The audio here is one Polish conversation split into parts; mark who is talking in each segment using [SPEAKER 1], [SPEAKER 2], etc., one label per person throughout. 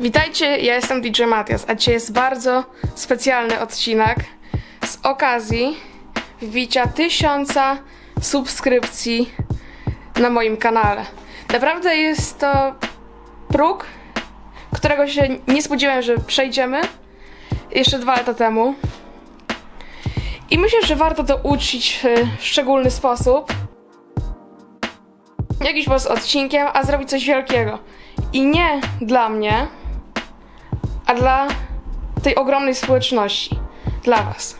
[SPEAKER 1] Witajcie, ja jestem DJ Matias, a dzisiaj jest bardzo specjalny odcinek z okazji wbicia 1000 subskrypcji na moim kanale. Naprawdę jest to próg, którego się nie spodziewałem, że przejdziemy jeszcze 2 lata temu. I myślę, że warto to uczcić w szczególny sposób. Jakiś po prostu odcinkiem, a zrobić coś wielkiego. I nie dla mnie, a dla tej ogromnej społeczności. Dla was.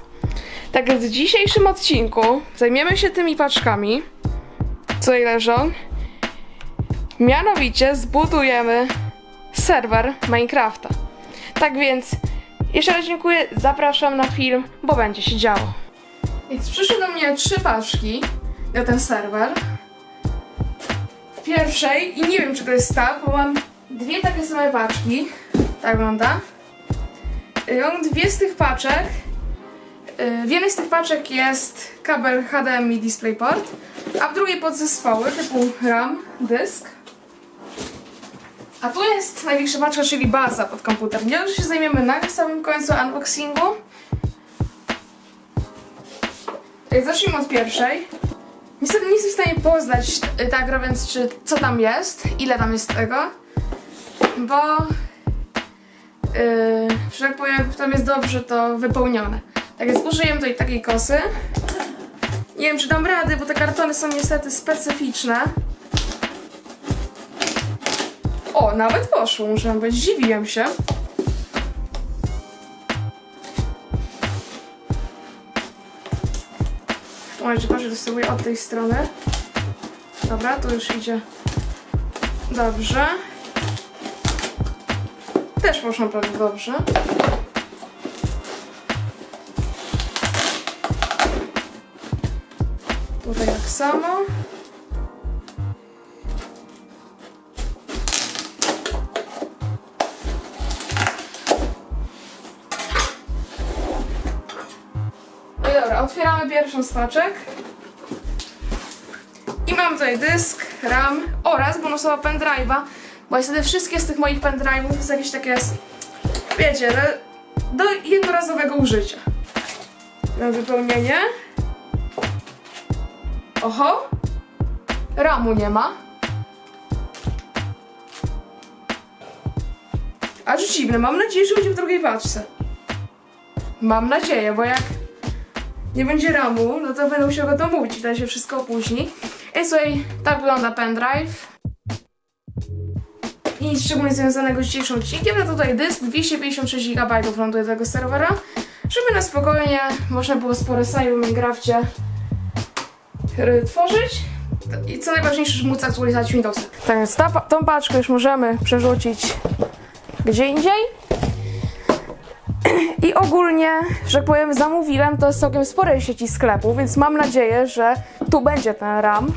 [SPEAKER 1] Tak więc w dzisiejszym odcinku zajmiemy się tymi paczkami, co tutaj leżą. Mianowicie zbudujemy serwer Minecrafta. Tak więc jeszcze raz dziękuję, zapraszam na film, bo będzie się działo. Więc przyszły do mnie 3 paczki na ten serwer. W pierwszej, i nie wiem czy to jest tak, bo mam 2 takie same paczki. Tak wygląda. Mam 2 z tych paczek. W jednej z tych paczek jest kabel HDMI DisplayPort, a w drugiej podzespoły typu RAM, dysk. A tu jest największa paczka, czyli baza pod komputer. Nie, że się zajmiemy na samym końcu unboxingu. Zacznijmy od pierwszej. Niestety nie jestem w stanie poznać, tak robiąc, co tam jest, ile tam jest tego, bo że tak powiem, tam jest dobrze to wypełnione. Tak więc użyjemy tutaj takiej kosy. Nie wiem, czy dam rady, bo te kartony są niestety specyficzne. O, nawet poszło, muszę powiedzieć, zdziwiłem się. Może gorzej dostaję od tej strony. Dobra, to już idzie dobrze. Też poszło naprawdę dobrze. Tutaj tak samo. No i dobra, otwieramy pierwszą z paczek. I mam tutaj dysk, RAM oraz bonusowa pendrive'a, bo niestety wszystkie z tych moich pendrive'ów jest jakieś takie, wiecie, do jednorazowego użycia. Na wypełnienie. Oho! RAMu nie ma. Aż dziwne, mam nadzieję, że będzie w drugiej paczce. Mam nadzieję, bo jak nie będzie RAMu, no to będę musiał go domówić, wtedy się wszystko opóźni. I tutaj tak wygląda pendrive. I nic szczególnie związanego z dzisiejszym odcinkiem, no tutaj dysk 256 GB ląduje tego serwera, żeby na spokojnie można było spore save w Minecrafcie tworzyć. I co najważniejsze, żeby móc aktualizować Windowsy. Tak więc tą paczkę już możemy przerzucić gdzie indziej. I ogólnie, że tak powiem, zamówiłem to z całkiem sporej sieci sklepów, więc mam nadzieję, że tu będzie ten RAM.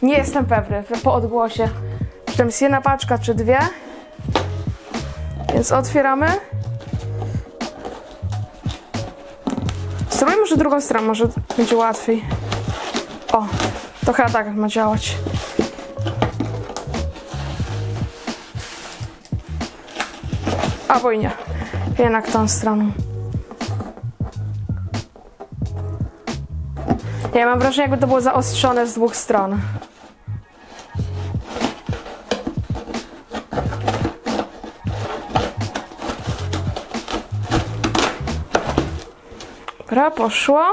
[SPEAKER 1] Nie jestem pewny po odgłosie, czy tam jest 1 paczka, czy 2. Więc otwieramy. Spróbujmy może drugą stronę, może będzie łatwiej. O, to chyba tak ma działać. Albo i nie. Jednak tą stroną. Ja mam wrażenie, jakby to było zaostrzone z 2 stron. Dobra, poszło.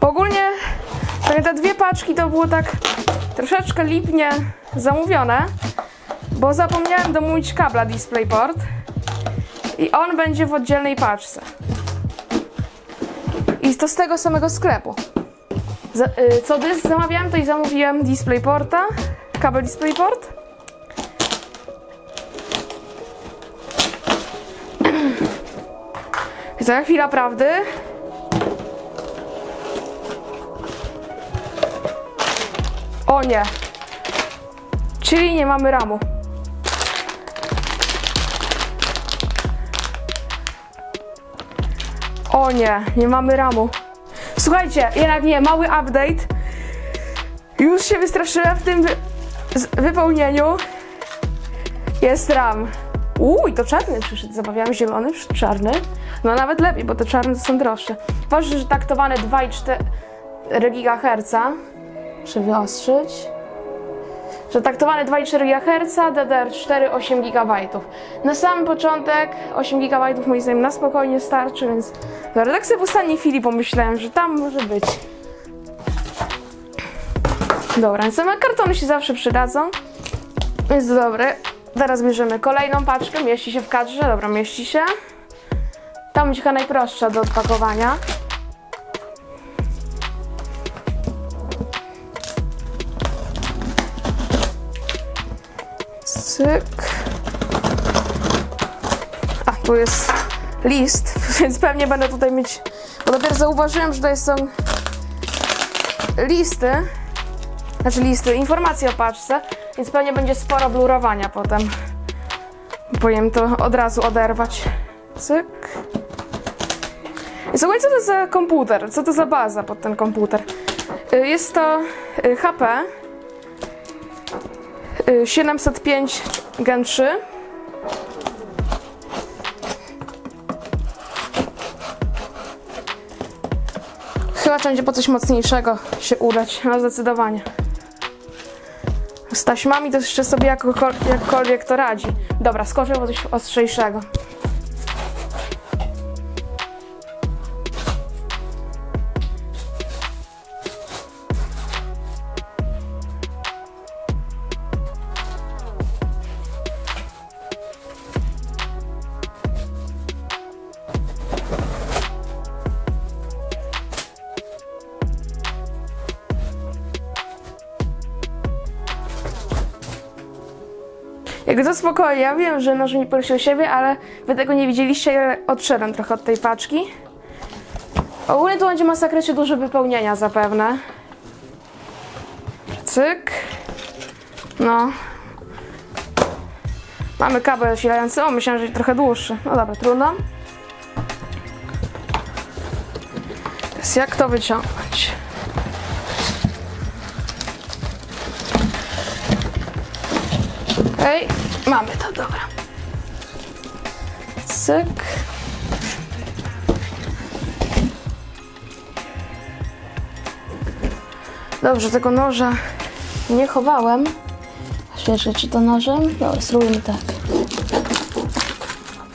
[SPEAKER 1] Bo ogólnie te 2 paczki to było tak troszeczkę lipnie zamówione, bo zapomniałem domówić kabla DisplayPort i on będzie w oddzielnej paczce. I to z tego samego sklepu. Co dysk zamawiałem, to i zamówiłem DisplayPorta, kabel DisplayPort. I za chwila prawdy. O nie. Czyli nie mamy RAMu. O nie, nie mamy ramu. Słuchajcie, jednak nie, mały update. Już się wystraszyłem w tym wypełnieniu. Jest RAM. I to czarny przyszedł. Zabawiamy zielony, czarny. No nawet lepiej, bo te czarne są droższe. Ważne, że taktowane 2,4 GHz. Czy wyostrzyć? Że taktowane 2,4 GHz, DDR4 8 GB. Na sam początek 8 GB moim zdaniem na spokojnie starczy, więc dobra, tak sobie w ostatniej chwili pomyślałem, że tam może być. Dobra, więc same kartony się zawsze przydadzą. Więc dobre. Teraz bierzemy kolejną paczkę, mieści się w kadrze, dobra, mieści się. Ta będzie chyba najprostsza do odpakowania. Cyk. A, tu jest list, więc pewnie będę tutaj mieć, bo dopiero zauważyłem, że tutaj są listy, informacje o paczce, więc pewnie będzie sporo blurowania potem. Powinien to od razu oderwać. Cyk. I słuchaj, co to za komputer? Co to za baza pod ten komputer? Jest to HP 705 Gen 3. Chyba będzie po coś mocniejszego się udać, no zdecydowanie. Z taśmami to jeszcze sobie jakkolwiek to radzi. Dobra, skoczę po coś ostrzejszego. Jakby to spokojnie, ja wiem, że noż mi prosił siebie, ale wy tego nie widzieliście, ja odszedłem trochę od tej paczki. Ogólnie tu będzie masakrycznie dużo wypełnienia zapewne. Cyk. No. Mamy kabel zasilający, myślałem, że trochę dłuższy. No dobra, trudno. Teraz jak to wyciągnąć? Okej, mamy to, dobra. Cyk. Dobrze, tego noża nie chowałem. Świeżę ci to nożem. Dobra, spróbujmy tak.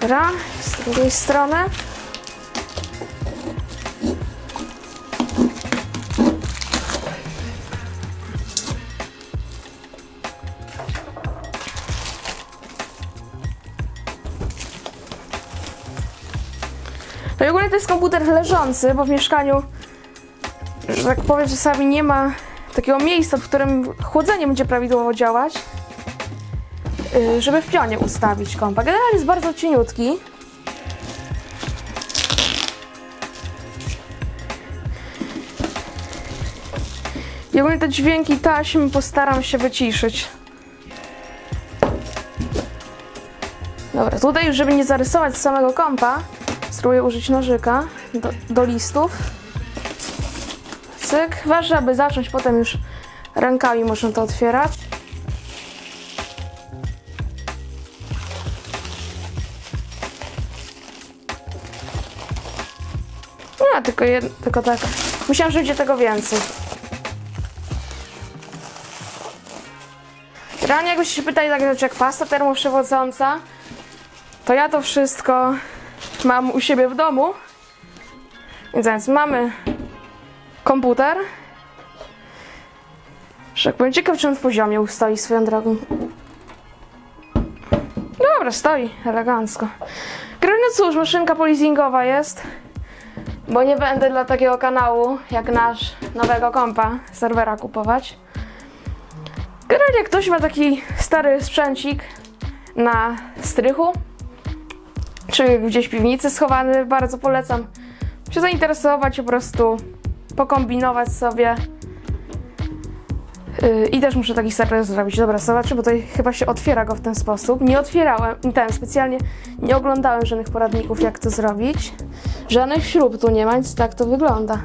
[SPEAKER 1] Dobra, z drugiej strony. No i ogólnie to jest komputer leżący, bo w mieszkaniu, że tak powiem, czasami nie ma takiego miejsca, w którym chłodzenie będzie prawidłowo działać, żeby w pionie ustawić kompa. Generalnie jest bardzo cieniutki. I ogólnie te dźwięki taśmy postaram się wyciszyć. Dobra, tutaj już żeby nie zarysować samego kompa, spróbuję użyć nożyka do listów. Cyk. Ważne, aby zacząć, potem już rękami można to otwierać. No, tylko tak. Myślałam, że będzie tego więcej. Realnie jakbyście się pytali takie rzeczy jak pasta termoprzewodząca, to ja to wszystko mam u siebie w domu. Więc mamy komputer. Że jak powiem, ciekaw, czy on w poziomie ustoi swoją drogą. Dobra, stoi elegancko. No cóż, maszynka polizingowa jest, bo nie będę dla takiego kanału jak nasz nowego kompa serwera kupować. Generalnie jak ktoś ma taki stary sprzęcik na strychu, czy gdzieś w piwnicy schowany, bardzo polecam się zainteresować, po prostu pokombinować sobie. I też muszę taki serwer zrobić. Dobra, zobaczę, bo tutaj chyba się otwiera go w ten sposób. Nie otwierałem, specjalnie nie oglądałem żadnych poradników, jak to zrobić. Żadnych śrub tu nie ma, więc tak to wygląda.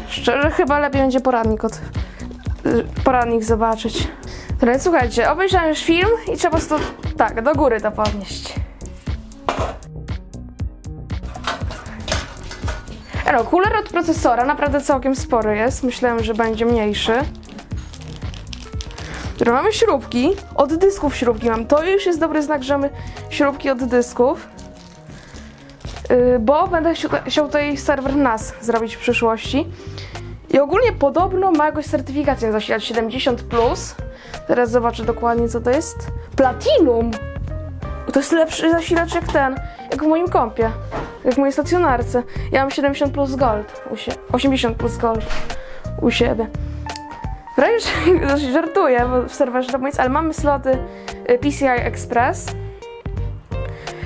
[SPEAKER 1] Szczerze, chyba lepiej będzie poradnik zobaczyć. Ale słuchajcie, obejrzałem już film i trzeba po prostu tak, do góry to podnieść. No, cooler od procesora naprawdę całkiem spory jest. Myślałem, że będzie mniejszy. Mamy śrubki. Od dysków śrubki mam. To już jest dobry znak, że mamy śrubki od dysków. Bo będę chciał tutaj serwer NAS zrobić w przyszłości. I ogólnie podobno ma jakąś certyfikację zasilacz 70+. Teraz zobaczę dokładnie, co to jest. Platinum! To jest lepszy zasilacz jak w moim kompie. Jak w mojej stacjonarce. Ja mam 70+ Gold. 80+ Gold u siebie. Prawie żartuję, bo w serwerze to nic, ale mamy sloty PCI Express.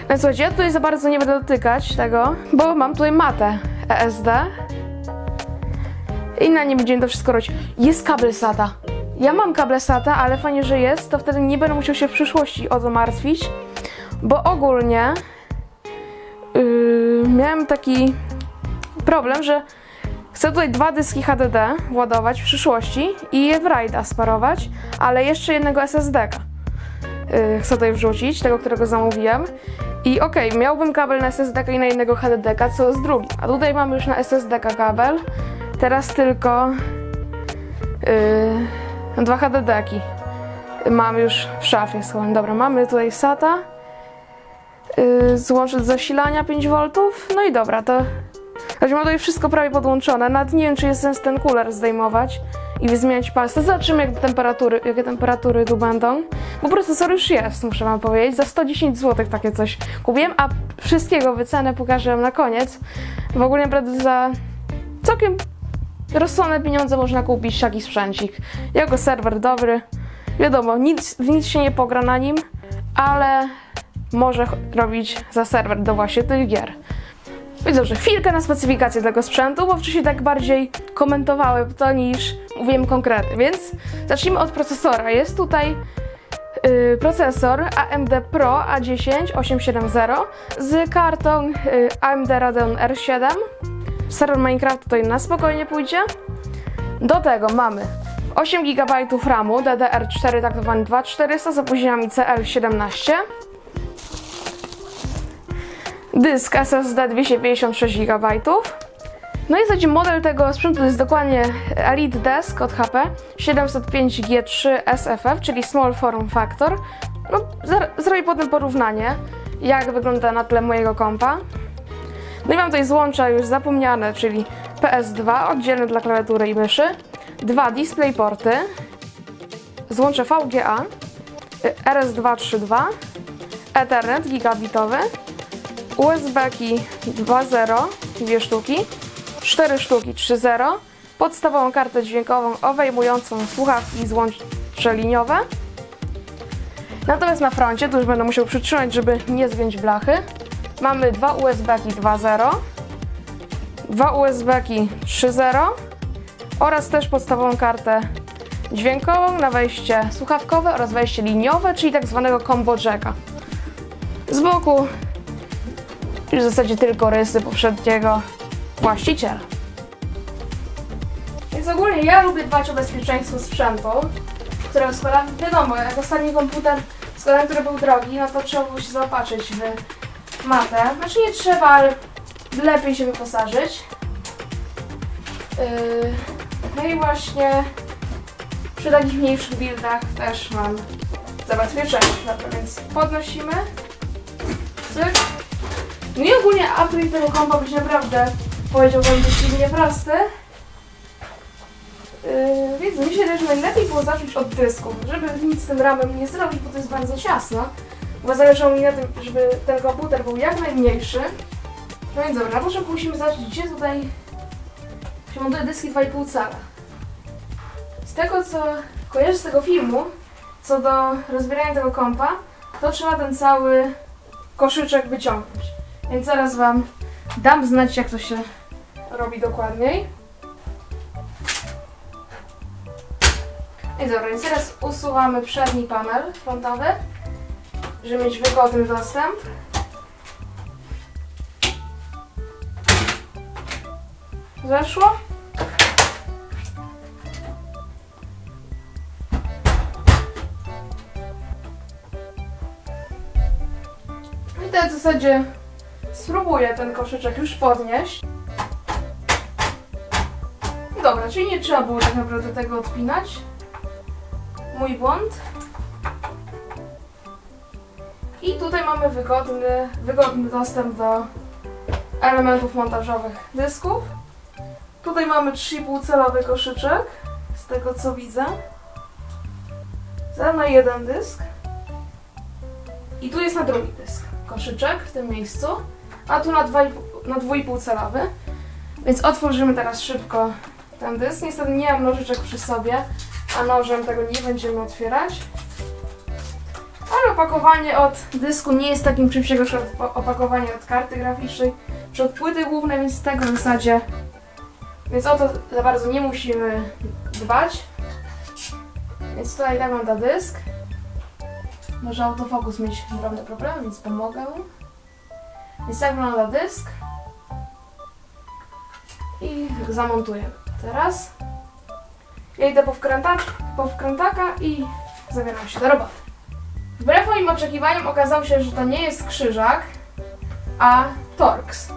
[SPEAKER 1] No słuchajcie, ja tutaj za bardzo nie będę dotykać tego, bo mam tutaj matę ESD. I na nie będziemy to wszystko robić. Jest kabel SATA. Ja mam kabel SATA, ale fajnie, że jest, to wtedy nie będę musiał się w przyszłości o to martwić, bo ogólnie miałem taki problem, że chcę tutaj 2 dyski HDD władować w przyszłości i je w RAID-a sparować, ale jeszcze jednego SSD-ka chcę tutaj wrzucić, tego, którego zamówiłem. I okej, miałbym kabel na SSD-ka i na jednego HDD-ka, co z drugim. A tutaj mamy już na SSD-ka kabel, teraz tylko 2 HDD-ki mam już w szafie. Dobra, mamy tutaj SATA, złącz do zasilania 5V, no i dobra, to mam tutaj wszystko prawie podłączone. Nawet nie wiem, czy jest sens ten cooler zdejmować i zmieniać pasę. Zobaczymy, jakie temperatury tu będą. Bo procesor już jest, muszę wam powiedzieć. Za 110 zł takie coś kupiłem, a wszystkiego wycenę pokażę wam na koniec. W ogóle naprawdę za całkiem rozsądne pieniądze można kupić taki sprzęcik. Jako serwer dobry. Wiadomo, w nic się nie pogra na nim, ale może robić za serwer do właśnie tych gier. Więc dobrze, chwilkę na specyfikację tego sprzętu, bo wcześniej tak bardziej komentowałem to niż mówiłem konkrety, więc zacznijmy od procesora. Jest tutaj procesor AMD Pro A10 870 z kartą AMD Radeon R7. Serwer Minecraft tutaj na spokojnie pójdzie. Do tego mamy 8 GB RAMu DDR4 taktowany 2400 z opóźnieniami CL17. Dysk SSD 256 GB. No i zatem model tego sprzętu jest dokładnie Elite Desk od HP 705G3 SFF, czyli Small Form Factor. No, zrobię potem porównanie, jak wygląda na tle mojego kompa. No i mam tutaj złącza już zapomniane, czyli PS2, oddzielne dla klawiatury i myszy, 2 DisplayPorty, złącze VGA, RS232, Ethernet gigabitowy, USB-ki 2.0, 2 sztuki, 4 sztuki 3.0, podstawową kartę dźwiękową obejmującą słuchawki i złącze liniowe. Natomiast na froncie, tu już będę musiał przytrzymać, żeby nie zgiąć blachy, mamy 2 USB-ki 2.0, 2 USB-ki 3.0 oraz też podstawową kartę dźwiękową na wejście słuchawkowe oraz wejście liniowe, czyli tak zwanego combo jacka. Z boku już w zasadzie tylko rysy poprzedniego właściciela. Więc ogólnie ja lubię dbać o bezpieczeństwo sprzętu, którego składam. Wiadomo, jak ostatni komputer składałem, który był drogi, no to trzeba było się zaopatrzyć w matę. Znaczy nie trzeba, ale lepiej się wyposażyć. No i właśnie przy takich mniejszych buildach też mam zabezpieczenie. Dobra, więc podnosimy. Cyk. No i ogólnie upgrade tego kompa być naprawdę, powiedziałbym, dość prosty. Więc myślę, że najlepiej było zacząć od dysku, żeby nic z tym ramem nie zrobić, bo to jest bardzo ciasno. Bo zależało mi na tym, żeby ten komputer był jak najmniejszy. No więc dobra, na początku musimy zacząć, gdzie tutaj się montuje dyski 2,5 cala. Z tego, co kojarzę z tego filmu, co do rozbierania tego kompa, to trzeba ten cały koszyczek wyciągnąć. Więc zaraz wam dam znać, jak to się robi dokładniej. I dobra, więc teraz usuwamy przedni panel frontowy, żeby mieć wygodny dostęp. Zeszło? I teraz w zasadzie spróbuję ten koszyczek już podnieść. Dobra, czyli nie trzeba było tak naprawdę tego odpinać. Mój błąd. I tutaj mamy wygodny dostęp do elementów montażowych dysków. Tutaj mamy 3,5 calowy koszyczek, z tego co widzę. Na jeden dysk. I tu jest na drugi dysk koszyczek w tym miejscu, a tu na 2,5 calowy. Więc otworzymy teraz szybko ten dysk. Niestety nie mam nożyczek przy sobie, a nożem tego nie będziemy otwierać. Ale opakowanie od dysku nie jest takim czymś jak opakowanie od karty graficznej czy od płyty głównej, więc tego w zasadzie. Więc o to za bardzo nie musimy dbać. Więc tutaj wygląda dysk. Może autofokus mieć drobny problem, więc pomogę mu. Więc tak wygląda dysk. I zamontujemy. Teraz ja idę po wkrętaka i zabieram się do roboty. Wbrew moim oczekiwaniom okazało się, że to nie jest krzyżak, a Torx.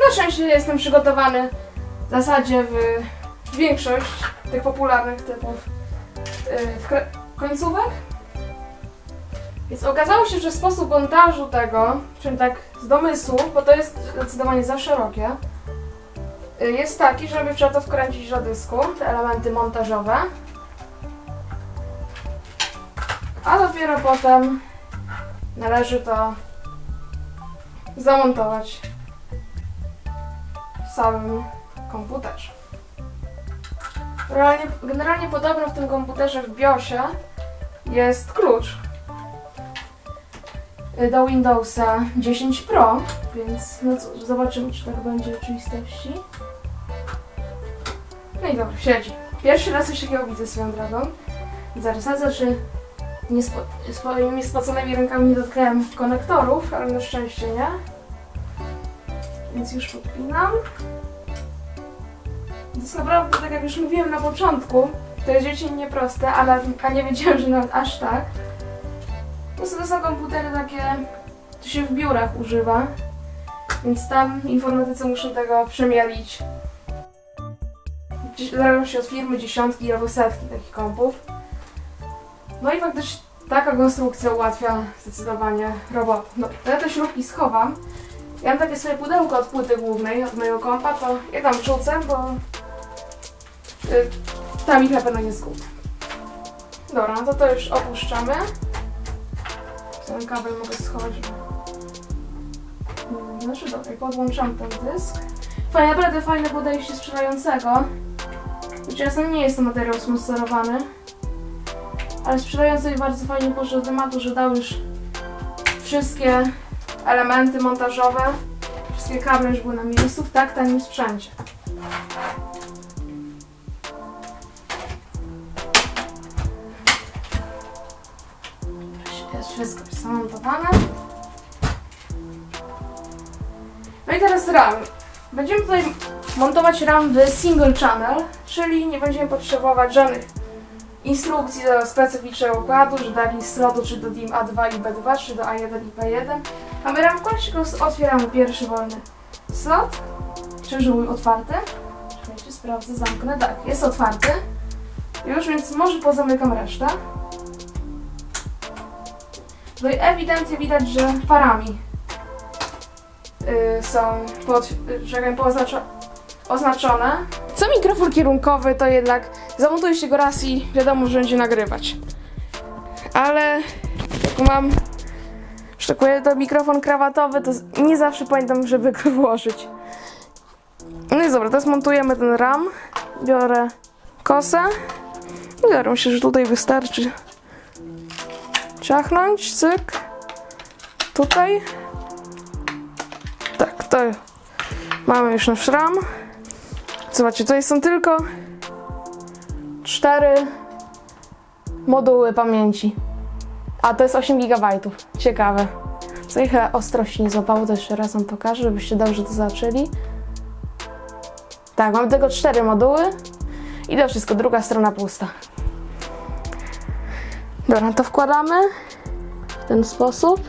[SPEAKER 1] Na szczęście jestem przygotowany w zasadzie w większość tych popularnych typów końcówek. Więc okazało się, że sposób montażu tego, czyli tak z domysłu, bo to jest zdecydowanie za szerokie, jest taki, żeby trzeba to wkręcić do dysku, te elementy montażowe. A dopiero potem należy to zamontować w samym komputerze. Generalnie podobno w tym komputerze w BIOSie jest klucz do Windowsa 10 Pro, więc no cóż, zobaczymy, czy tak będzie w rzeczywistości. No i dobra, siedzi. Pierwszy raz już takiego widzę swoją drogą. Zaraz sadzę, czy swoimi spoconymi rękami nie dotknąłem konektorów, ale na szczęście nie. Więc już podpinam. To jest naprawdę, tak jak już mówiłem na początku, to jest rzeczywiście nieproste, a nie wiedziałem, że nawet aż tak. To są komputery takie, to się w biurach używa, więc tam informatycy muszą tego przemielić. Zależą się od firmy dziesiątki albo setki takich kompów. No i faktycznie taka konstrukcja ułatwia zdecydowanie robotę. No, to ja te śrubki schowam. Ja mam takie sobie pudełko od płyty głównej, od mojego kompa, to je tam rzucę, bo tam ich na pewno nie zgubię. Dobra, no to już opuszczamy. Ten kabel mogę schować. Znaczy dobra, i podłączam ten dysk. Naprawdę fajne podejście sprzedającego. Czasem nie jest to materiał sponsorowany, ale sprzedający bardzo fajnie poszedł do tematu, że dał już wszystkie elementy montażowe, wszystkie kable już były na miejscu w tak tanim sprzęcie. Jest wszystko już zamontowane. No i teraz RAM. Będziemy tutaj montować RAM w single channel, czyli nie będziemy potrzebować żadnych instrukcji do specyficznego układu, że do jakichś slotów, czy do DIMM A2 i B2, czy do A1 i B1. Mamy RAM wkładać, tylko otwieramy pierwszy wolny slot, czy był otwarty. Czekajcie, sprawdzę, zamknę. Tak, jest otwarty. Już, więc może pozamykam resztę. No i ewidentnie widać, że parami są oznaczone. Co mikrofon kierunkowy, to jednak zamontuje się go raz i wiadomo, że będzie nagrywać. Ale jak mam, szczególnie to mikrofon krawatowy, to nie zawsze pamiętam, żeby go włożyć. No i dobra, teraz montujemy ten RAM. Biorę kosę. Myślę, że tutaj wystarczy ciachnąć, cyk. Tutaj. Tak, to mamy już nasz RAM. Zobaczcie, tutaj są tylko 4 moduły pamięci. A to jest 8 GB. Ciekawe. Co ich ostrości nie złapało, to jeszcze raz wam pokażę, żebyście dobrze to zobaczyli. Tak, mam tego 4 moduły i to wszystko, druga strona pusta. Dobra, to wkładamy w ten sposób.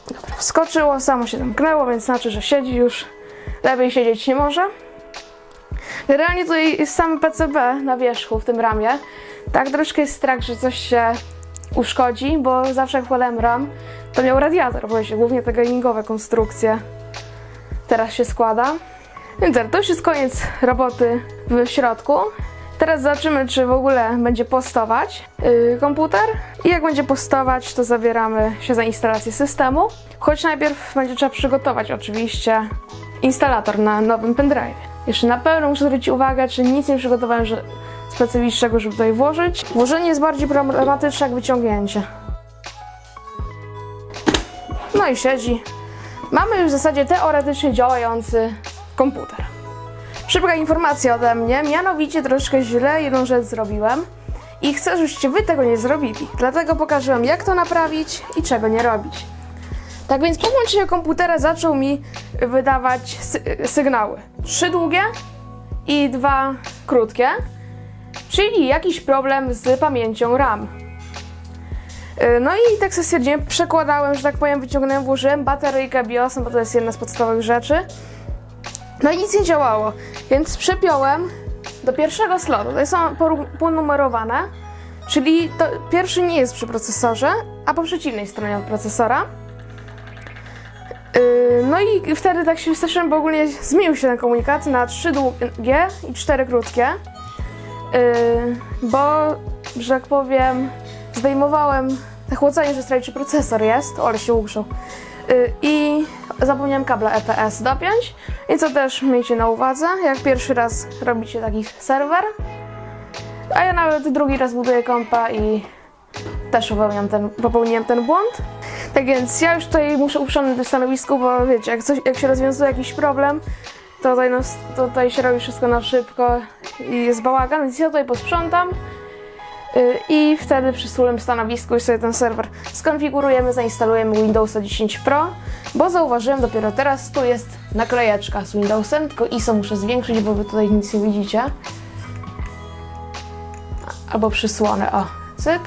[SPEAKER 1] Dobra, wskoczyło, samo się zamknęło, więc znaczy, że siedzi już. Lepiej siedzieć nie może. Generalnie tutaj jest sam PCB na wierzchu w tym ramie. Tak, troszkę jest strach, że coś się uszkodzi, bo zawsze jak wkładałem RAM, to miał radiator, właśnie głównie te gamingowe konstrukcje. Teraz się składa. Więc to już jest koniec roboty w środku. Teraz zobaczymy, czy w ogóle będzie postować komputer. I jak będzie postować, to zabieramy się za instalację systemu. Choć najpierw będzie trzeba przygotować oczywiście instalator na nowym pendrive. Jeszcze na pewno muszę zwrócić uwagę, czy nic nie przygotowałem specyficznego, żeby tutaj włożyć. Włożenie jest bardziej problematyczne jak wyciągnięcie. No i siedzi. Mamy już w zasadzie teoretycznie działający komputer. Szybka informacja ode mnie, mianowicie troszkę źle jedną rzecz zrobiłem i chcę, żebyście wy tego nie zrobili. Dlatego pokażę wam, jak to naprawić i czego nie robić. Tak więc po włączeniu komputera zaczął mi wydawać sygnały. 3 długie i 2 krótkie, czyli jakiś problem z pamięcią RAM. No i tak sobie stwierdziłem, przekładałem, że tak powiem, wyciągnąłem, włożyłem bateryjkę BIOS, bo to jest jedna z podstawowych rzeczy. No i nic nie działało, więc przepiąłem do pierwszego slotu. To są ponumerowane, czyli to pierwszy nie jest przy procesorze, a po przeciwnej stronie od procesora. No i wtedy tak się wystraszyłem, bo ogólnie zmienił się ten komunikat na 3 długie i 4 krótkie, bo, że tak powiem, zdejmowałem te chłodzenie, że straci procesor jest, ale się ugrzał. I zapomniałem kabla EPS dopiąć i co też miejcie na uwadze, jak pierwszy raz robicie taki serwer, a ja nawet drugi raz buduję kompa i też popełniłem ten błąd. Tak więc ja już tutaj muszę usiąść na stanowisku, bo wiecie, jak się rozwiązuje jakiś problem, to tutaj się robi wszystko na szybko i jest bałagan, więc ja tutaj posprzątam i wtedy przy stulym stanowisku już sobie ten serwer skonfigurujemy, zainstalujemy Windowsa 10 Pro, bo zauważyłem dopiero teraz, tu jest naklejeczka z Windowsem, tylko ISO muszę zwiększyć, bo wy tutaj nic nie widzicie. Albo przysłonę, o, cyk.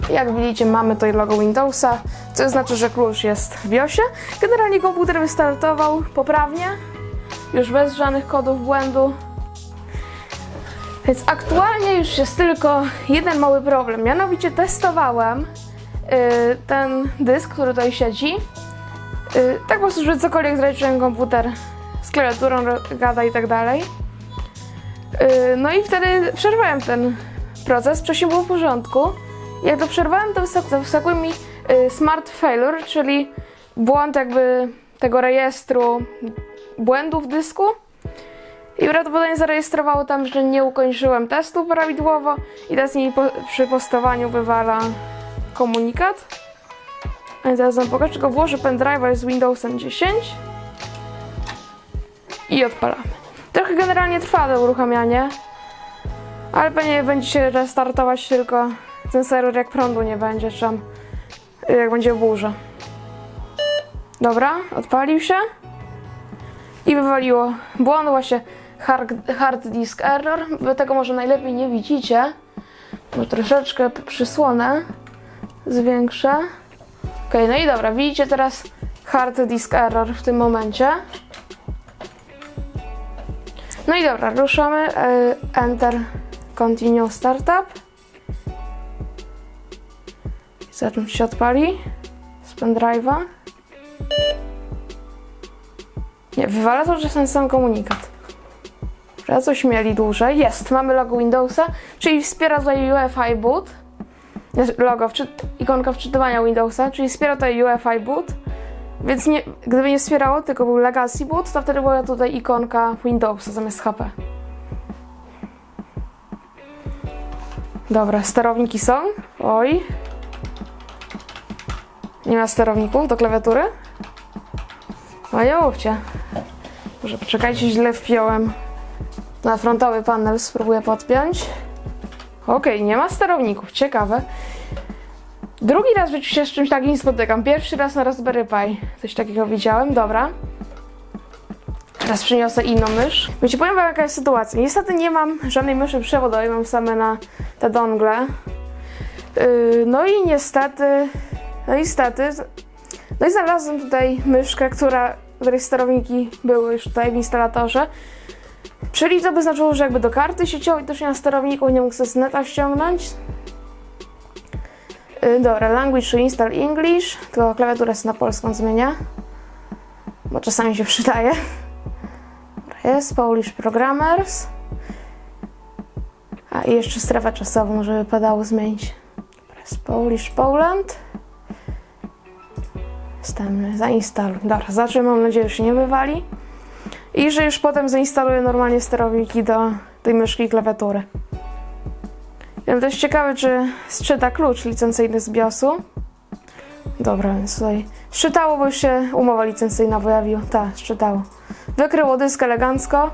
[SPEAKER 1] Jak widzicie, mamy tutaj logo Windowsa, co znaczy, że klucz jest w BIOSie. Generalnie komputer wystartował poprawnie, już bez żadnych kodów błędu. Więc aktualnie już jest tylko jeden mały problem, mianowicie testowałem ten dysk, który tutaj siedzi. Tak po prostu, żeby cokolwiek zrobić, ten komputer z klawiaturą gada i tak dalej. No i wtedy przerwałem ten proces, wcześniej było w porządku. Jak to przerwałem, to wyskakuje mi smart failure, czyli błąd jakby tego rejestru błędów w dysku. I prawdopodobnie zarejestrowało tam, że nie ukończyłem testu prawidłowo i teraz mi przy postowaniu wywala komunikat. A teraz wam pokażę, tylko włożę pendrive'a z Windowsem 10 i odpalamy. Trochę generalnie trwa to uruchamianie, ale pewnie będzie się restartować tylko ten serwer, jak prądu nie będzie, czy tam jak będzie burza. Dobra, odpalił się i wywaliło błąd, właśnie hard disk error. Wy tego może najlepiej nie widzicie, bo troszeczkę przysłonę zwiększę. Ok, no i dobra, widzicie teraz hard disk error w tym momencie. No i dobra, ruszamy, enter continue startup. Zobaczmy, czy się odpali z pendrive'a. Nie, wywala to, że ten sam komunikat. Że coś mieli dłużej. Jest, mamy logo Windowsa, czyli wspiera tutaj UEFI boot. Logo, ikonka wczytywania Windowsa, czyli wspiera tutaj UEFI boot. Więc gdyby nie wspierało, tylko był legacy boot, to wtedy była tutaj ikonka Windowsa zamiast HP. Dobra, sterowniki są. Oj. Nie ma sterowników do klawiatury? No nie mówcie. Może poczekajcie, źle wpiąłem Na frontowy panel spróbuję podpiąć. Okej, nie ma sterowników, ciekawe. Drugi raz w życiu się z czymś takim nie spotykam. Pierwszy raz na Raspberry Pi coś takiego widziałem, dobra. Teraz przyniosę inną mysz. Wiecie, powiem wam jaka jest sytuacja. Niestety nie mam żadnej myszy przewodowej, mam same na te dongle. No i niestety, no i znalazłem tutaj myszkę, której sterowniki były już tutaj w instalatorze. Czyli to by znaczyło, że jakby do karty sieciowej też nie ma sterowników, nie mógł sobie z neta ściągnąć. Dobra, language to install English, tylko klawiaturę na polską zmienia, bo czasami się przydaje. Jest Polish Programmers. A i jeszcze strefę czasową, żeby wypadało zmienić. Jest Polish Poland. Wstępny, zainstaluj. Dobra, zacząłem, mam nadzieję, że się nie wywali. I że już potem zainstaluję normalnie sterowniki do tej myszki i klawiatury. Jestem dość ciekawy, czy zczyta klucz licencyjny z BIOS-u. Dobra, więc tutaj zczytało, bo już się umowa licencyjna pojawiła. Tak, zczytało. Wykryło dysk elegancko.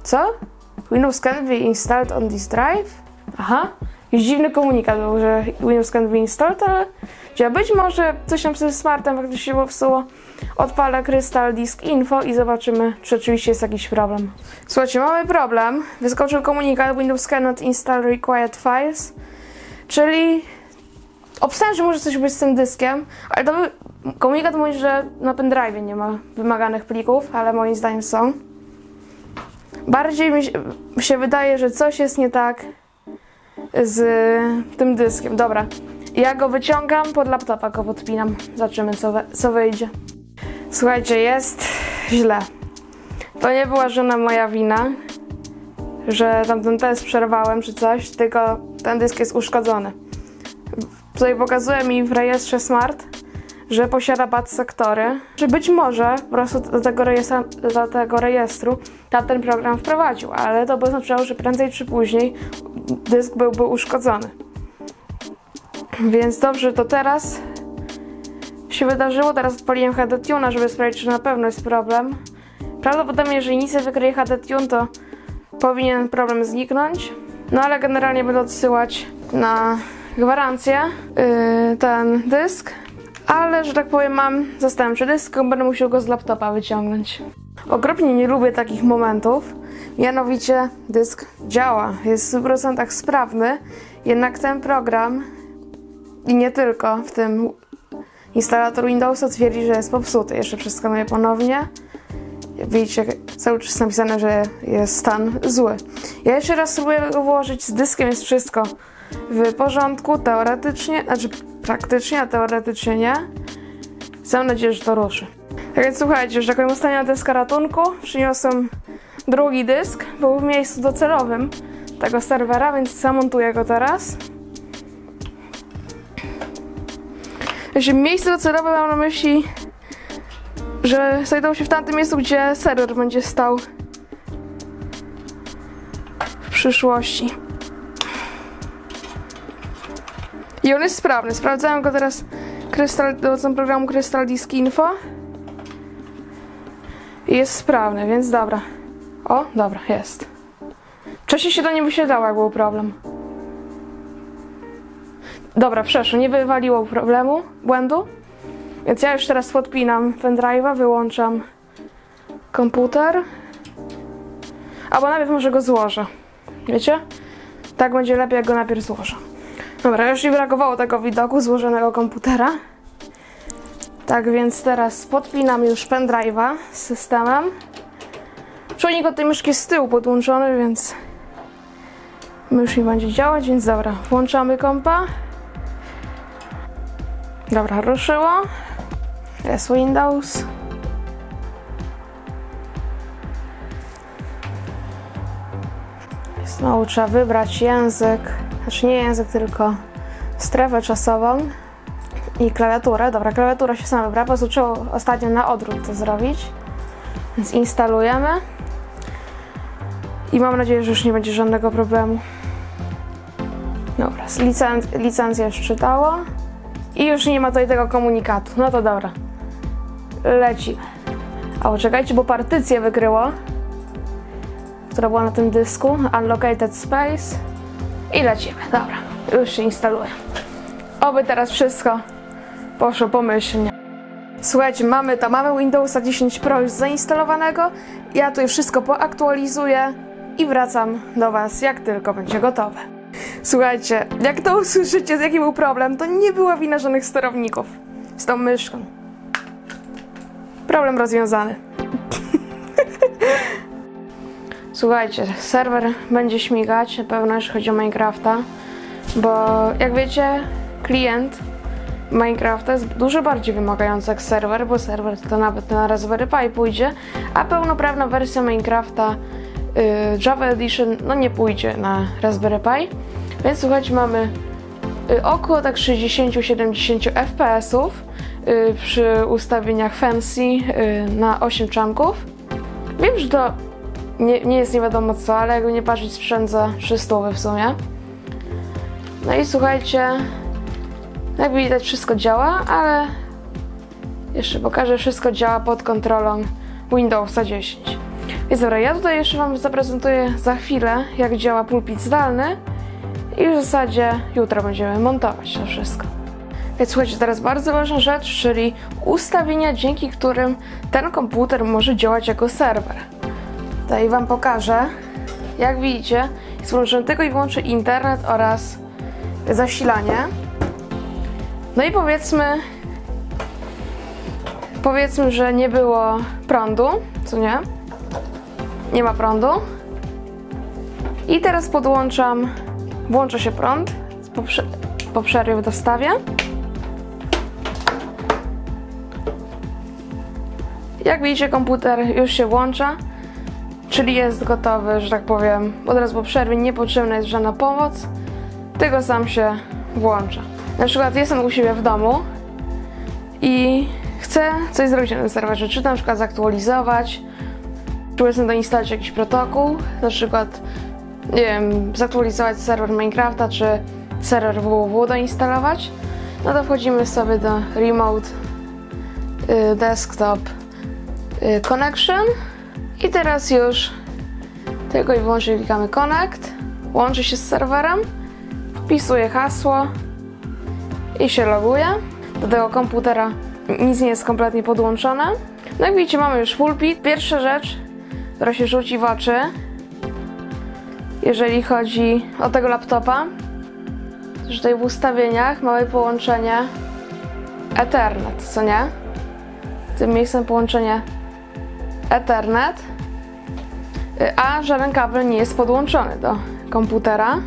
[SPEAKER 1] Co? Windows can be installed on this drive? Aha. Jakiś dziwny komunikat był, że Windows can be installed, ale być może coś tam ze smartem faktycznie się popsuło. Odpalę Crystal Disk Info i zobaczymy, czy rzeczywiście jest jakiś problem. Słuchajcie, mamy problem. Wyskoczył komunikat Windows cannot install required files, czyli obstawiam, że może coś być z tym dyskiem, ale to komunikat mówi, że na pendrive nie ma wymaganych plików, ale moim zdaniem są. Bardziej mi się wydaje, że coś jest nie tak z tym dyskiem. Dobra, ja go wyciągam, pod laptopa go podpinam. Zobaczymy, co wyjdzie. Słuchajcie, jest źle. To nie była żadna moja wina, że tamten test przerwałem czy coś, tylko ten dysk jest uszkodzony. Tutaj pokazuje mi w rejestrze Smart, że posiada bad sektory, że być może po prostu do tego rejestru tamten program wprowadził, ale to by oznaczało, że prędzej czy później dysk byłby uszkodzony. Więc dobrze, to teraz się wydarzyło. Teraz odpaliłem HD Tune'a, żeby sprawdzić, czy na pewno jest problem. Prawdopodobnie, jeżeli nic nie wykryje HD Tune, to powinien problem zniknąć. No ale generalnie będę odsyłać na gwarancję ten dysk. Ale, że tak powiem, mam zastępczy dysk, będę musiał go z laptopa wyciągnąć. Okropnie nie lubię takich momentów. Mianowicie dysk działa, jest w 100% sprawny, jednak ten program i nie tylko w tym instalator Windowsa twierdzi, że jest popsuty. Jeszcze przeskanuję ponownie. Jak widzicie, cały czas napisane, że jest stan zły. Ja jeszcze raz spróbuję go włożyć, z dyskiem jest wszystko w porządku, teoretycznie, znaczy praktycznie, a teoretycznie nie. Mam nadzieję, że to ruszy. Tak więc słuchajcie, że jako ostatnia deska ratunku przyniosłem drugi dysk, był w miejscu docelowym tego serwera, więc zamontuję go teraz. Jeśli miejsce docelowe mam na myśli, że znajdował się w tamtym miejscu, gdzie serwer będzie stał w przyszłości. I on jest sprawny. Sprawdzałem go teraz pomocą programu Crystal Disk Info. I jest sprawny, więc dobra. O, dobra, jest. Wcześniej się to nie wyświetlało, jak był problem. Dobra, przeszło, nie wywaliło błędu. Więc ja już teraz podpinam pendrive'a, wyłączam komputer. Albo najpierw może go złożę. Wiecie? Tak będzie lepiej, jak go najpierw złożę. Dobra, już mi brakowało tego widoku złożonego komputera. Tak więc teraz podpinam już pendrive'a z systemem. Czujnik od tej myszki jest z tyłu podłączony, więc mysz mi będzie działać, więc dobra, włączamy kompa. Dobra, ruszyło. Jest Windows. Znowu trzeba wybrać język, znaczy nie język, tylko strefę czasową i klawiaturę. Dobra, klawiatura się sama wybrała, po prostu trzeba ostatnio na odwrót to zrobić. Więc instalujemy. I mam nadzieję, że już nie będzie żadnego problemu. Dobra, licencja już czytało. I już nie ma tutaj tego komunikatu. No to dobra. Lecimy. A poczekajcie, bo partycję wykryło. która była na tym dysku, Unlocated Space i lecimy. Dobra, już się instaluje. Oby teraz wszystko poszło pomyślnie. Słuchajcie, mamy Windowsa 10 Pro już zainstalowanego. Ja tutaj wszystko poaktualizuję i wracam do Was, jak tylko będzie gotowe. Słuchajcie, jak to usłyszycie, jaki był problem, to nie była wina żadnych sterowników z tą myszką. Problem rozwiązany. Słuchajcie, serwer będzie śmigać, na pewno jeśli chodzi o Minecrafta, bo jak wiecie, klient Minecrafta jest dużo bardziej wymagający jak serwer, bo serwer to nawet na Raspberry Pi pójdzie, a pełnoprawna wersja Minecrafta Java Edition no nie pójdzie na Raspberry Pi. Więc słuchajcie, mamy około tak 60-70 FPS-ów przy ustawieniach fancy na 8 czanków. Wiem, że to nie jest nie wiadomo co, ale jakby nie patrzeć sprzęt za 300 w sumie. No i słuchajcie, jak widać wszystko działa, ale jeszcze pokażę, wszystko działa pod kontrolą Windowsa 10. Więc dobra, ja tutaj jeszcze Wam zaprezentuję za chwilę, jak działa pulpit zdalny i w zasadzie jutro będziemy montować to wszystko. Więc słuchajcie, teraz bardzo ważna rzecz, czyli ustawienia, dzięki którym ten komputer może działać jako serwer. Tutaj Wam pokażę. Jak widzicie, jest włączony tylko i wyłącznie internet oraz zasilanie. No i powiedzmy, że nie było prądu, co nie? Nie ma prądu. I teraz włącza się prąd po przerwie w dostawie. Jak widzicie, komputer już się włącza, czyli jest gotowy, że tak powiem, od razu po przerwie, niepotrzebna jest żadna pomoc, tylko sam się włącza. Na przykład jestem u siebie w domu i chcę coś zrobić na tym serwerze, czy na przykład zaktualizować, czy powiedzmy doinstalować jakiś protokół, na przykład, nie wiem, zaktualizować serwer Minecrafta, czy serwer www doinstalować, no to wchodzimy sobie do Remote Desktop Connection i teraz już tylko i wyłącznie klikamy Connect, łączy się z serwerem, wpisuję hasło i się loguje. Do tego komputera nic nie jest kompletnie podłączone. No jak widzicie, mamy już pulpit. Pierwsza rzecz, która się rzuci w oczy, jeżeli chodzi o tego laptopa, że tutaj w ustawieniach mamy połączenie Ethernet, co nie? Tym miejscem połączenie Ethernet, a żaden kabel nie jest podłączony do komputera.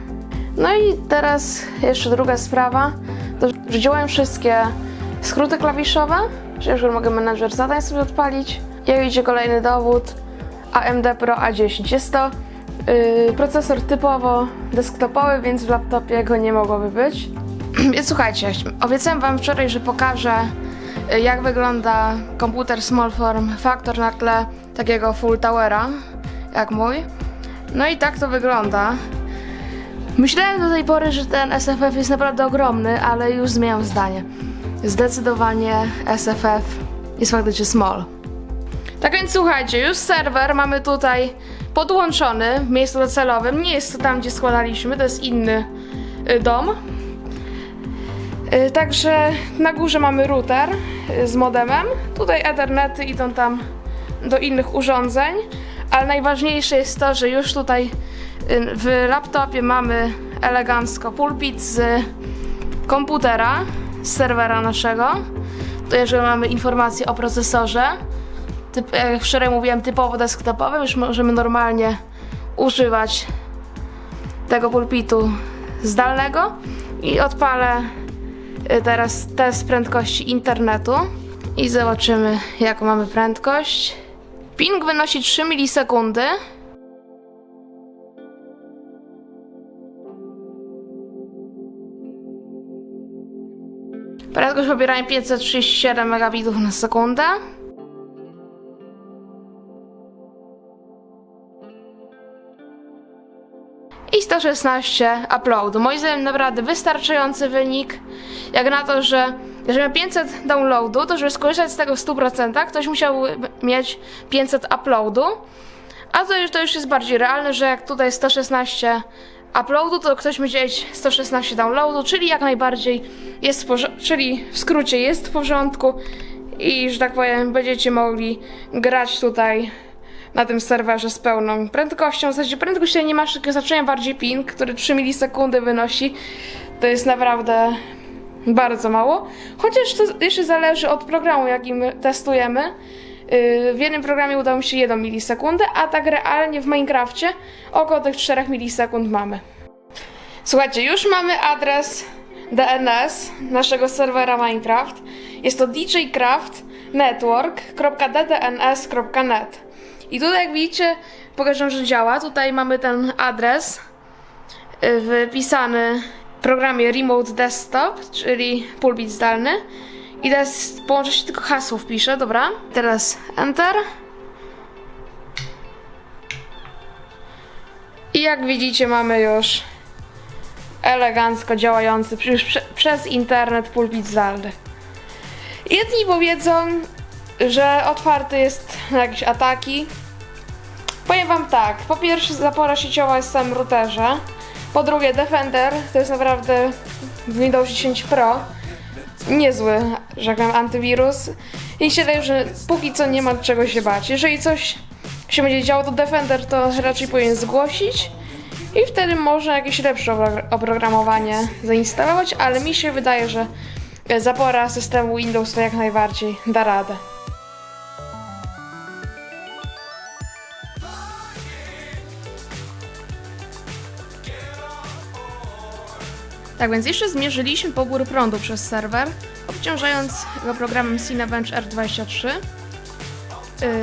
[SPEAKER 1] No i teraz jeszcze druga sprawa, to że działają wszystkie skróty klawiszowe, że już mogę menadżer zadań sobie odpalić. Jak widzicie, kolejny dowód, AMD Pro A10. Jest to procesor typowo desktopowy, więc w laptopie go nie mogłoby być. Więc słuchajcie, obiecałem Wam wczoraj, że pokażę, jak wygląda komputer Small Form Factor na tle takiego Full Towera, jak mój. No i tak to wygląda. Myślałem do tej pory, że ten SFF jest naprawdę ogromny, ale już zmieniam zdanie. Zdecydowanie SFF jest faktycznie small. Tak więc słuchajcie, już serwer mamy tutaj podłączony w miejscu docelowym. Nie jest to tam, gdzie składaliśmy, to jest inny dom. Także na górze mamy router z modemem. Tutaj Ethernety idą tam do innych urządzeń, ale najważniejsze jest to, że już tutaj w laptopie mamy elegancko pulpit z komputera, z serwera naszego. Tutaj że mamy informacje o procesorze. Jak wczoraj mówiłem, typowo desktopowym, już możemy normalnie używać tego pulpitu zdalnego. I odpalę teraz test prędkości internetu i zobaczymy, jaką mamy prędkość. Ping wynosi 3 milisekundy. Prędkość pobierania 537 megabitów na sekundę. I 116 uploadu. Moim zdaniem naprawdę wystarczający wynik. Jak na to, że jeżeli ma 500 downloadu, to żeby skorzystać z tego w 100%, ktoś musiał mieć 500 uploadu. A to już jest bardziej realne, że jak tutaj 116 uploadu, to ktoś będzie mieć 116 downloadu, czyli jak najbardziej jest czyli w skrócie jest w porządku i, że tak powiem, będziecie mogli grać tutaj na tym serwerze z pełną prędkością. W zasadzie prędkość tutaj nie ma znaczenia, bardziej ping, który 3 milisekundy wynosi. To jest naprawdę bardzo mało. Chociaż to jeszcze zależy od programu, jakim testujemy. W jednym programie udało mi się 1 milisekundę, a tak realnie w Minecrafcie około tych 4 milisekund mamy. Słuchajcie, już mamy adres DNS naszego serwera Minecraft. Jest to djcraftnetwork.ddns.net. I tutaj, jak widzicie, pokażę, że działa. Tutaj mamy ten adres wypisany w programie Remote Desktop, czyli pulpit zdalny. I teraz połączę się, tylko hasło wpiszę, dobra? Teraz Enter. I jak widzicie, mamy już elegancko działający już przez internet pulpit zdalny. Jedni powiedzą, że otwarty jest na jakieś ataki. Powiem wam tak, po pierwsze zapora sieciowa jest w samym routerze. Po drugie Defender to jest naprawdę w Windows 10 Pro niezły, że tak powiem, antywirus. I się że póki co nie ma czego się bać. Jeżeli coś się będzie działo, to Defender to raczej powinien zgłosić i wtedy można jakieś lepsze oprogramowanie zainstalować, ale mi się wydaje, że zapora systemu Windows to jak najbardziej da radę. Tak więc jeszcze zmierzyliśmy pobór prądu przez serwer, obciążając go programem Cinebench R23.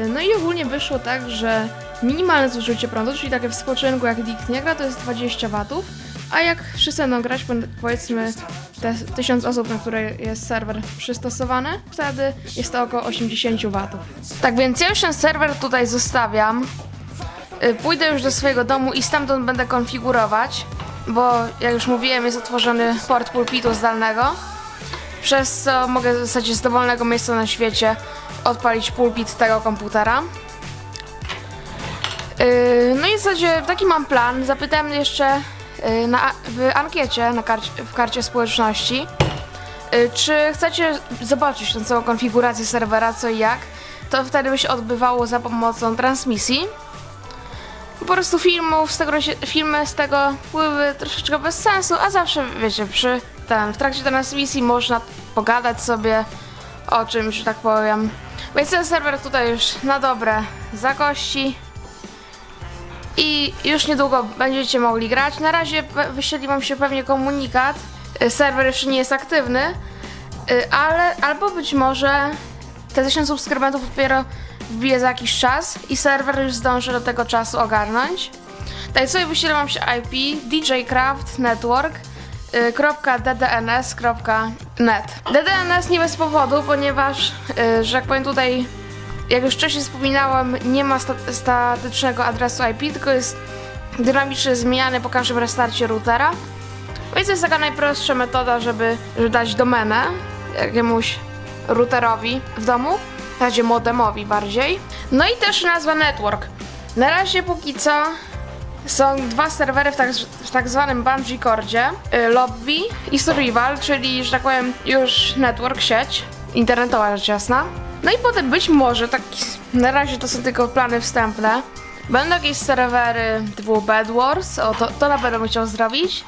[SPEAKER 1] No i ogólnie wyszło tak, że minimalne zużycie prądu, czyli takie w spoczynku jak nikt nie gra, to jest 20 W, a jak wszyscy będą grać, powiedzmy te 1000 osób, na które jest serwer przystosowany, wtedy jest to około 80 W. Tak więc ja już ten serwer tutaj zostawiam. Pójdę już do swojego domu i stamtąd będę konfigurować, bo jak już mówiłem, jest otworzony port pulpitu zdalnego, przez co mogę w zasadzie z dowolnego miejsca na świecie odpalić pulpit tego komputera. No i w zasadzie taki mam plan. Zapytałem jeszcze w ankiecie w karcie społeczności, czy chcecie zobaczyć tę całą konfigurację serwera, co i jak. To wtedy by się odbywało za pomocą transmisji. Po prostu filmy z tego byłyby troszeczkę bez sensu, a zawsze, wiecie, w trakcie transmisji można pogadać sobie o czymś, że tak powiem. Więc ten serwer tutaj już na dobre zagości i już niedługo będziecie mogli grać. Na razie wyświetli wam się pewnie komunikat, serwer jeszcze nie jest aktywny, ale albo być może te 1000 subskrybentów dopiero wbije za jakiś czas i serwer już zdąży do tego czasu ogarnąć. Tak sobie wyświetla wam się IP djcraftnetwork.ddns.net. DDNS nie bez powodu, ponieważ, że jak powiem tutaj, jak już wcześniej wspominałem, nie ma statycznego adresu IP, tylko jest dynamicznie zmieniany po każdym restarcie routera. Więc to jest taka najprostsza metoda, żeby dać domenę jakiemuś routerowi w domu, w razie modemowi bardziej. No i też nazwa network. Na razie póki co są dwa serwery w tak zwanym bungee cordzie, lobby i survival, czyli, że tak powiem, już network, sieć internetowa rzecz jasna. No i potem być może, tak na razie to są tylko plany wstępne, będą jakieś serwery typu Bed Wars, to na pewno bym chciał zrobić.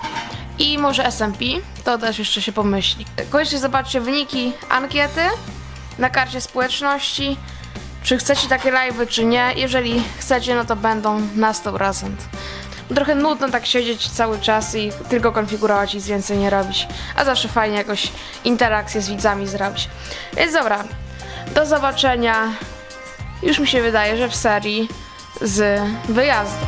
[SPEAKER 1] I może SMP, to też jeszcze się pomyśli. Koniecznie zobaczcie wyniki ankiety na karcie społeczności, czy chcecie takie live'y, czy nie. Jeżeli chcecie, no to będą na 100%. Trochę nudno tak siedzieć cały czas i tylko konfigurować i nic więcej nie robić. A zawsze fajnie jakoś interakcję z widzami zrobić. Więc dobra, do zobaczenia. Już mi się wydaje, że w serii z wyjazdu.